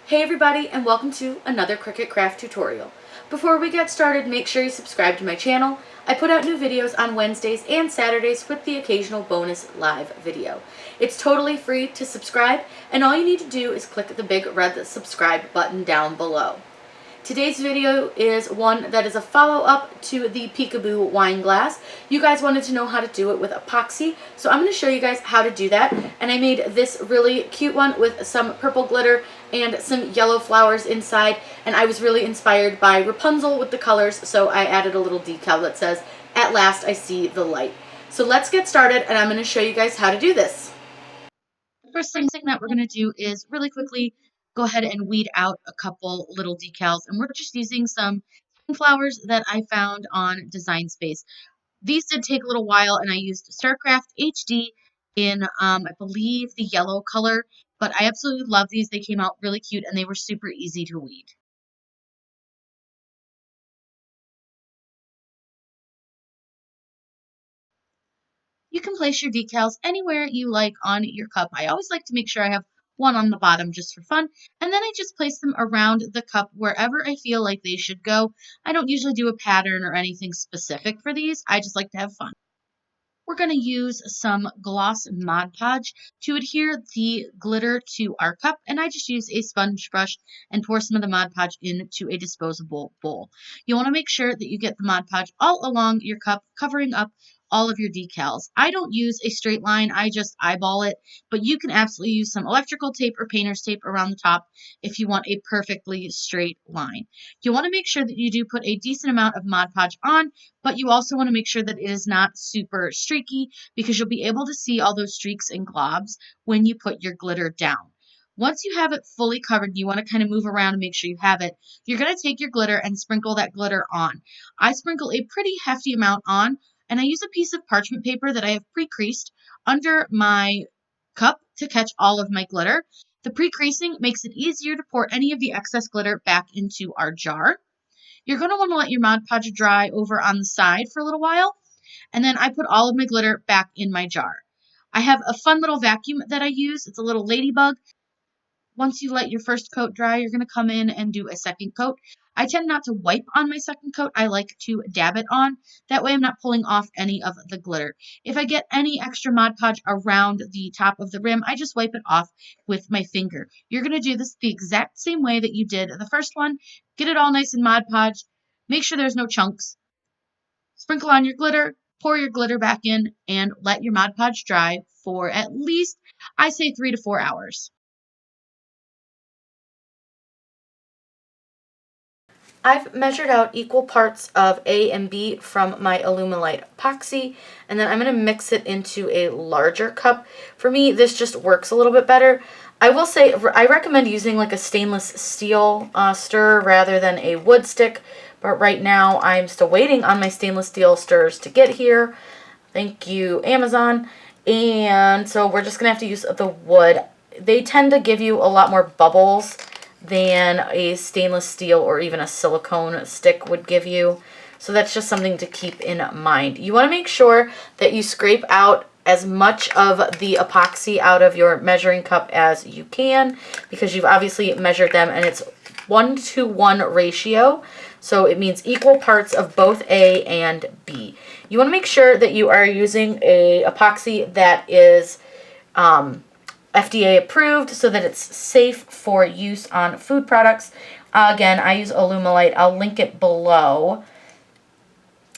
Hey everybody, and welcome to another Cricut craft tutorial. Before we get started, make sure you subscribe to my channel. I put out new videos on Wednesdays and Saturdays with the occasional bonus live video. It's totally free to subscribe, and all you need to do is click the big red subscribe button down below. Today's video is one that is a follow-up to the Peekaboo wine glass. You guys wanted to know how to do it with epoxy, so I'm going to show you guys how to do that. And I made this really cute one with some purple glitter and some yellow flowers inside, and I was really inspired by Rapunzel with the colors, so I added a little decal that says, "At last I see the light." So let's get started, and I'm going to show you guys how to do this. The first thing that we're going to do is really quickly go ahead and weed out a couple little decals, and we're just using some flowers that I found on Design Space. These did take a little while, and I used StarCraft HD in I believe the yellow color, but I absolutely love these. They came out really cute and they were super easy to weed. You can place your decals anywhere you like on your cup. I always like to make sure I have one on the bottom just for fun, and then I just place them around the cup wherever I feel like they should go. I don't usually do a pattern or anything specific for these. I just like to have fun. We're going to use some gloss Mod Podge to adhere the glitter to our cup, and I just use a sponge brush and pour some of the Mod Podge into a disposable bowl. You want to make sure that you get the Mod Podge all along your cup, covering up all of your decals. I don't use a straight line, I just eyeball it, but you can absolutely use some electrical tape or painter's tape around the top if you want a perfectly straight line. You want to make sure that you do put a decent amount of Mod Podge on, but you also want to make sure that it is not super streaky, because you'll be able to see all those streaks and globs when you put your glitter down. Once you have it fully covered, you want to kind of move around and make sure you have it. You're going to take your glitter and sprinkle that glitter on. I sprinkle a pretty hefty amount on, and I use a piece of parchment paper that I have pre-creased under my cup to catch all of my glitter. The pre-creasing makes it easier to pour any of the excess glitter back into our jar. You're going to want to let your Mod Podge dry over on the side for a little while, and then I put all of my glitter back in my jar. I have a fun little vacuum that I use. It's a little ladybug. Once you let your first coat dry, you're going to come in and do a second coat. I tend not to wipe on my second coat. I like to dab it on. That way I'm not pulling off any of the glitter. If I get any extra Mod Podge around the top of the rim, I just wipe it off with my finger. You're going to do this the exact same way that you did the first one. Get it all nice and Mod Podge. Make sure there's no chunks. Sprinkle on your glitter, pour your glitter back in, and let your Mod Podge dry for at least, I say, 3 to 4 hours. I've measured out equal parts of A and B from my Alumilite epoxy, and then I'm going to mix it into a larger cup. For me, this just works a little bit better. I will say I recommend using like a stainless steel stirrer rather than a wood stick, but right now I'm still waiting on my stainless steel stirrers to get here. Thank you, Amazon. And so we're just going to have to use the wood. They tend to give you a lot more bubbles than a stainless steel or even a silicone stick would give you. So that's just something to keep in mind. You want to make sure that you scrape out as much of the epoxy out of your measuring cup as you can, because you've obviously measured them and it's 1-to-1 ratio. So it means equal parts of both A and B. You want to make sure that you are using a epoxy that is FDA approved so that it's safe for use on food products. Again, I use Alumilite. I'll link it below.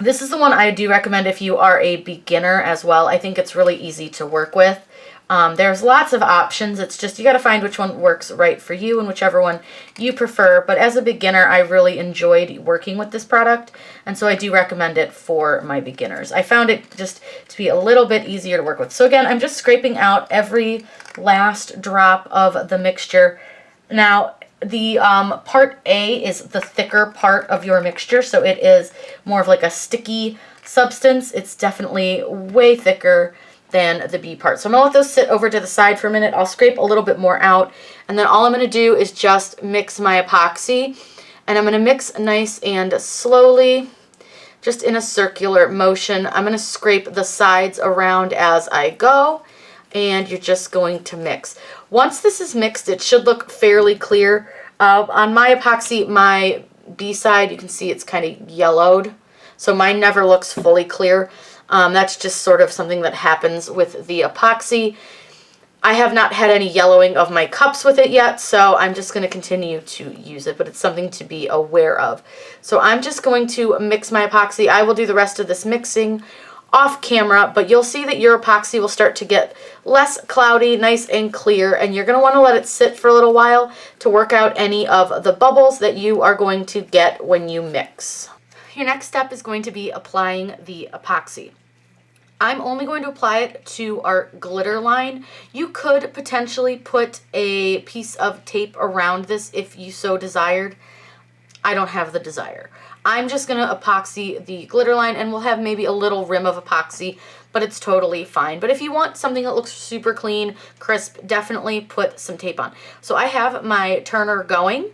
This is the one I do recommend if you are a beginner as well. I think it's really easy to work with. There's lots of options. It's just you got to find which one works right for you and whichever one you prefer. But as a beginner, I really enjoyed working with this product, and so I do recommend it for my beginners. I found it just to be a little bit easier to work with. So again, I'm just scraping out every last drop of the mixture. Now, the part A is the thicker part of your mixture, so it is more of like a sticky substance. It's definitely way thicker than the B part. So I'm going to let those sit over to the side for a minute. I'll scrape a little bit more out, and then all I'm going to do is just mix my epoxy, and I'm going to mix nice and slowly, just in a circular motion. I'm going to scrape the sides around as I go, and you're just going to mix. Once this is mixed, it should look fairly clear. On my epoxy, my B side, you can see it's kind of yellowed. So mine never looks fully clear. That's just sort of something that happens with the epoxy. I have not had any yellowing of my cups with it yet, so I'm just going to continue to use it, but it's something to be aware of. So I'm just going to mix my epoxy. I will do the rest of this mixing off camera, but you'll see that your epoxy will start to get less cloudy, nice and clear, and you're going to want to let it sit for a little while to work out any of the bubbles that you are going to get when you mix. Your next step is going to be applying the epoxy. I'm only going to apply it to our glitter line. You could potentially put a piece of tape around this if you so desired. I don't have the desire. I'm just going to epoxy the glitter line, and we'll have maybe a little rim of epoxy, but it's totally fine. But if you want something that looks super clean, crisp, definitely put some tape on. So I have my turner going,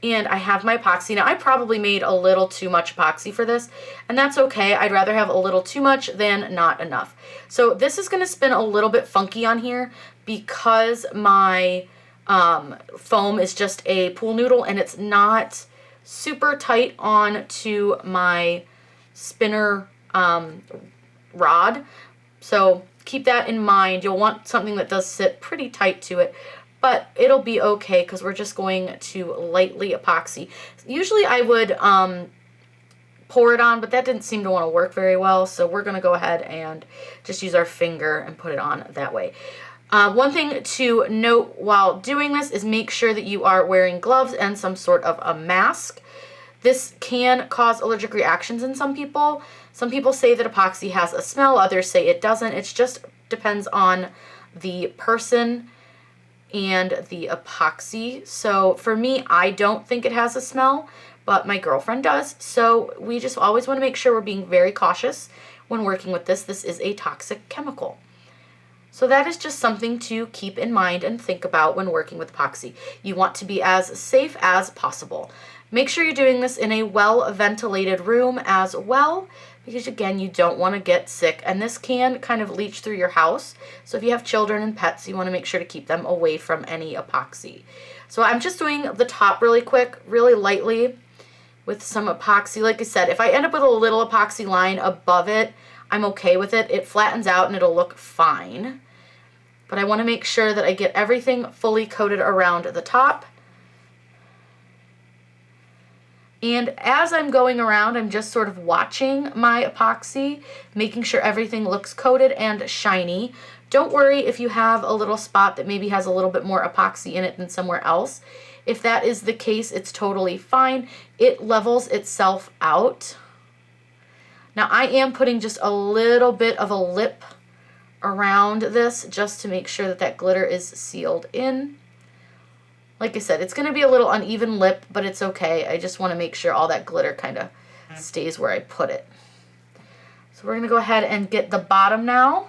and I have my epoxy. Now, I probably made a little too much epoxy for this, and that's okay. I'd rather have a little too much than not enough. So this is going to spin a little bit funky on here because my foam is just a pool noodle, and it's not super tight onto my spinner rod. So keep that in mind. You'll want something that does sit pretty tight to it, but it'll be okay because we're just going to lightly epoxy. Usually I would pour it on, but that didn't seem to want to work very well, so we're going to go ahead and just use our finger and put it on that way. One thing to note while doing this is make sure that you are wearing gloves and some sort of a mask. This can cause allergic reactions in some people. Some people say that epoxy has a smell, others say it doesn't. It just depends on the person and the epoxy. So for me, I don't think it has a smell, but my girlfriend does. So we just always want to make sure we're being very cautious when working with this. This is a toxic chemical. So that is just something to keep in mind and think about when working with epoxy. You want to be as safe as possible. Make sure you're doing this in a well-ventilated room as well, because again, you don't want to get sick, and this can kind of leach through your house. So if you have children and pets, you want to make sure to keep them away from any epoxy. So I'm just doing the top really quick, really lightly with some epoxy. Like I said, if I end up with a little epoxy line above it, I'm okay with it. It flattens out and it'll look fine. But I want to make sure that I get everything fully coated around the top. And as I'm going around, I'm just sort of watching my epoxy, making sure everything looks coated and shiny. Don't worry if you have a little spot that maybe has a little bit more epoxy in it than somewhere else. If that is the case, it's totally fine. It levels itself out. Now I am putting just a little bit of a lip around this just to make sure that that glitter is sealed in. Like I said, it's going to be a little uneven lip, but it's okay. I just want to make sure all that glitter kind of stays where I put it. So we're going to go ahead and get the bottom now.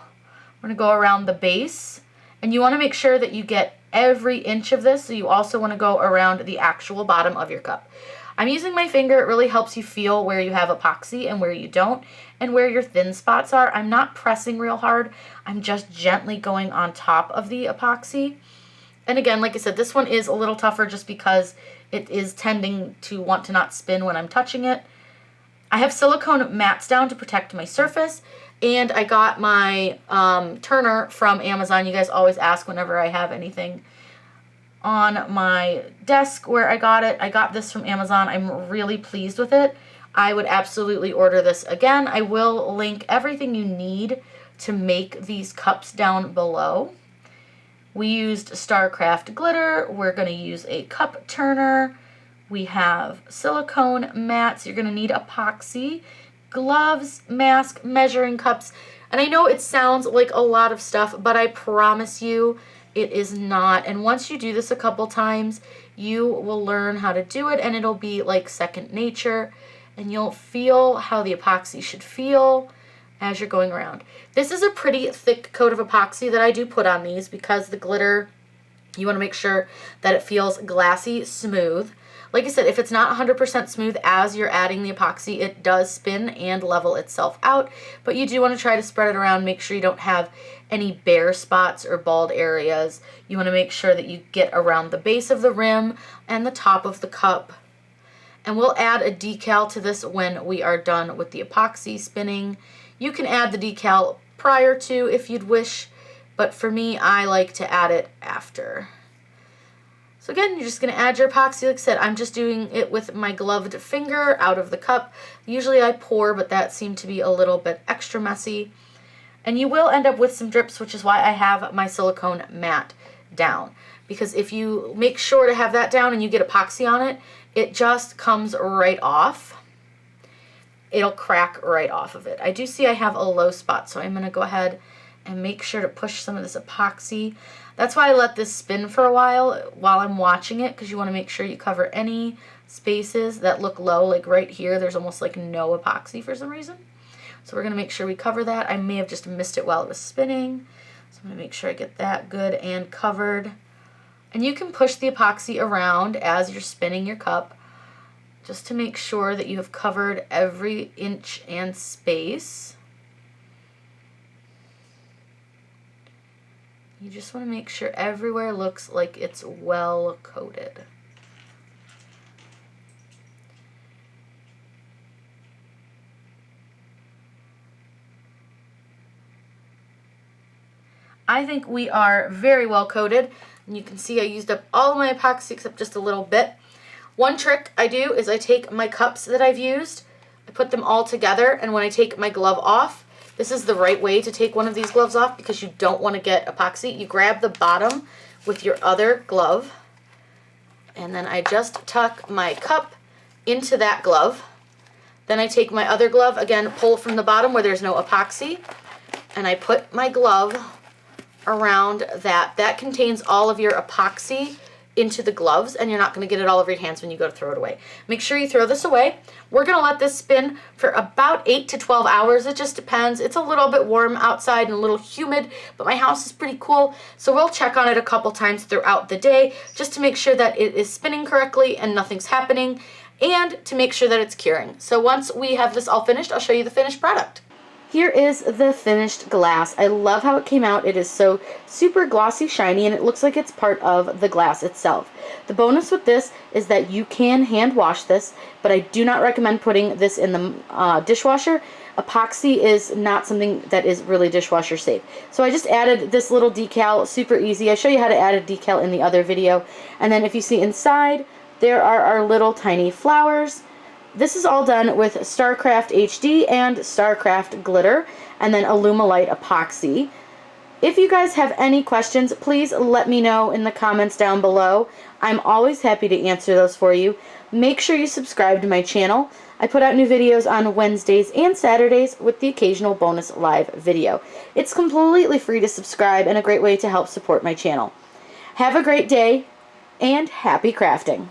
We're going to go around the base, and you want to make sure that you get every inch of this, so you also want to go around the actual bottom of your cup. I'm using my finger. It really helps you feel where you have epoxy and where you don't, and where your thin spots are. I'm not pressing real hard. I'm just gently going on top of the epoxy. And again, like I said, this one is a little tougher just because it is tending to want to not spin when I'm touching it. I have silicone mats down to protect my surface, and I got my turner from Amazon. You guys always ask whenever I have anything on my desk where I got it. I got this from Amazon. I'm really pleased with it. I would absolutely order this again. I will link everything you need to make these cups down below. We used StarCraft glitter. We're going to use a cup turner. We have silicone mats. You're going to need epoxy, gloves, mask, measuring cups. And I know it sounds like a lot of stuff, but I promise you it is not. And once you do this a couple times, you will learn how to do it, and it'll be like second nature, and you'll feel how the epoxy should feel as you're going around. This is a pretty thick coat of epoxy that I do put on these because the glitter, you want to make sure that it feels glassy, smooth. Like I said, if it's not 100% smooth as you're adding the epoxy, it does spin and level itself out, but you do want to try to spread it around, make sure you don't have any bare spots or bald areas. You want to make sure that you get around the base of the rim and the top of the cup. And we'll add a decal to this when we are done with the epoxy spinning. You can add the decal prior to if you'd wish, but for me, I like to add it after. So again, you're just going to add your epoxy. Like I said, I'm just doing it with my gloved finger out of the cup. Usually I pour, but that seemed to be a little bit extra messy. And you will end up with some drips, which is why I have my silicone mat down. Because if you make sure to have that down and you get epoxy on it, it just comes right off. It'll crack right off of it. I do see I have a low spot, so I'm going to go ahead and make sure to push some of this epoxy. That's why I let this spin for a while I'm watching it, because you want to make sure you cover any spaces that look low. Like right here, there's almost like no epoxy for some reason. So we're going to make sure we cover that. I may have just missed it while it was spinning. So I'm going to make sure I get that good and covered. And you can push the epoxy around as you're spinning your cup, just to make sure that you have covered every inch and space. You just want to make sure everywhere looks like it's well coated. I think we are very well coated. And you can see I used up all of my epoxy except just a little bit. One trick I do is I take my cups that I've used, I put them all together, and when I take my glove off, this is the right way to take one of these gloves off because you don't want to get epoxy. You grab the bottom with your other glove, and then I just tuck my cup into that glove. Then I take my other glove, again, pull from the bottom where there's no epoxy, and I put my glove around that. That contains all of your epoxy into the gloves, and you're not going to get it all over your hands when you go to throw it away. Make sure you throw this away. We're going to let this spin for about 8 to 12 hours. It just depends. It's a little bit warm outside and a little humid, but my house is pretty cool, so we'll check on it a couple times throughout the day just to make sure that it is spinning correctly and nothing's happening, and to make sure that it's curing. So once we have this all finished, I'll show you the finished product. Here is the finished glass. I love how it came out. It is so super glossy, shiny, and it looks like it's part of the glass itself. The bonus with this is that you can hand wash this, but I do not recommend putting this in the dishwasher. Epoxy is not something that is really dishwasher safe. So I just added this little decal, super easy. I show you how to add a decal in the other video. And then if you see inside, there are our little tiny flowers. This is all done with StarCraft HD and StarCraft glitter, and then Alumilite epoxy. If you guys have any questions, please let me know in the comments down below. I'm always happy to answer those for you. Make sure you subscribe to my channel. I put out new videos on Wednesdays and Saturdays with the occasional bonus live video. It's completely free to subscribe and a great way to help support my channel. Have a great day and happy crafting!